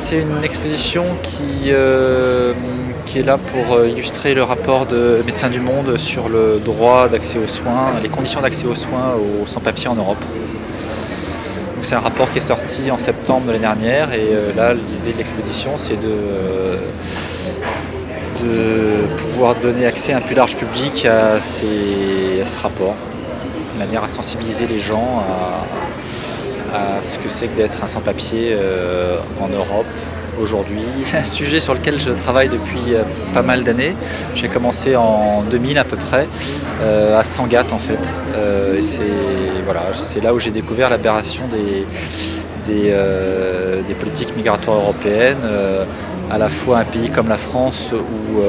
c'est une exposition qui est là pour illustrer le rapport de Médecins du Monde sur le droit d'accès aux soins, les conditions d'accès aux soins aux sans-papiers en Europe. Donc c'est un rapport qui est sorti en septembre de l'année dernière et là l'idée de l'exposition c'est de pouvoir donner accès à un plus large public à ce rapport, de manière à sensibiliser les gens à ce que c'est que d'être un sans-papier en Europe aujourd'hui. C'est un sujet sur lequel je travaille depuis pas mal d'années. J'ai commencé en 2000 à peu près, à Sangatte en fait. Et c'est là où j'ai découvert l'aberration des politiques migratoires européennes. À la fois un pays comme la France où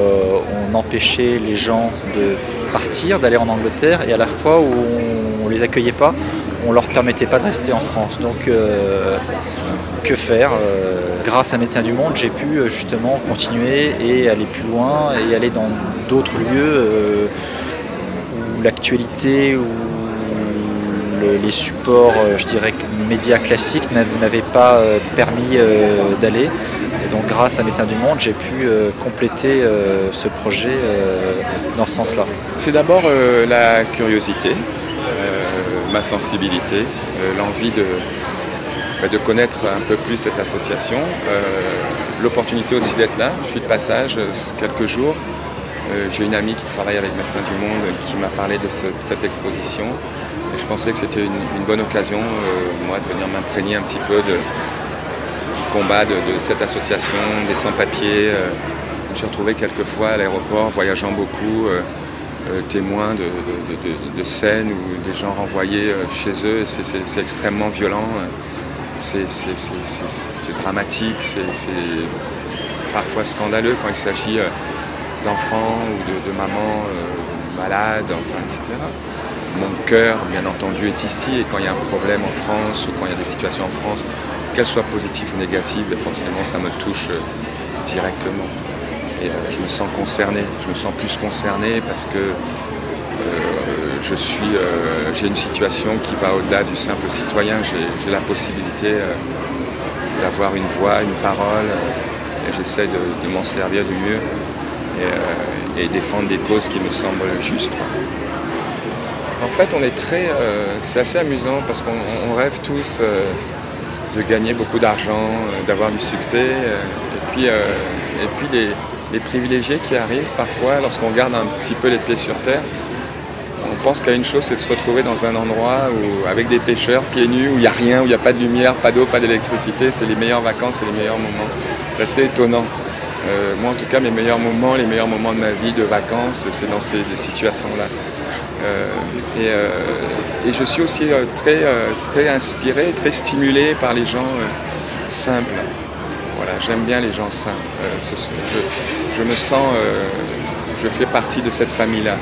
on empêchait les gens de partir, d'aller en Angleterre, et à la fois où on les accueillait pas, on leur permettait pas de rester en France. Donc que faire grâce à Médecins du Monde, j'ai pu justement continuer et aller plus loin et aller dans d'autres lieux où l'actualité, où les supports, je dirais, médias classiques n'avaient pas permis d'aller. Et donc grâce à Médecins du Monde, j'ai pu compléter ce projet dans ce sens-là. C'est d'abord la curiosité, ma sensibilité, l'envie de connaître un peu plus cette association, l'opportunité aussi d'être là. Je suis de passage quelques jours. J'ai une amie qui travaille avec Médecins du Monde qui m'a parlé de cette exposition. Et je pensais que c'était une bonne occasion, moi, de venir m'imprégner un petit peu du combat de cette association, des sans-papiers. Je me suis retrouvé quelques fois à l'aéroport, voyageant beaucoup, témoin de scènes où des gens renvoyés chez eux. C'est extrêmement violent, c'est dramatique, c'est parfois scandaleux quand il s'agit d'enfants ou de mamans malades, enfin, etc. Mon cœur, bien entendu, est ici, et quand il y a un problème en France ou quand il y a des situations en France, qu'elles soient positives ou négatives, forcément ça me touche directement. Et je me sens concerné, je me sens plus concerné parce que j'ai une situation qui va au-delà du simple citoyen. J'ai la possibilité d'avoir une voix, une parole, et j'essaie de m'en servir du mieux et défendre des causes qui me semblent justes. En fait, c'est assez amusant parce qu'on rêve tous de gagner beaucoup d'argent, d'avoir du succès. Et puis les privilégiés qui arrivent parfois, lorsqu'on garde un petit peu les pieds sur terre, on pense qu'à une chose, c'est de se retrouver dans un endroit avec des pêcheurs, pieds nus, où il n'y a rien, où il n'y a pas de lumière, pas d'eau, pas d'électricité. C'est les meilleures vacances, c'est les meilleurs moments. C'est assez étonnant. Moi, en tout cas, mes meilleurs moments, les meilleurs moments de ma vie de vacances, c'est dans des situations-là. Et je suis aussi très inspiré, très stimulé par les gens simples. Voilà, j'aime bien les gens simples. Je me sens, je fais partie de cette famille-là.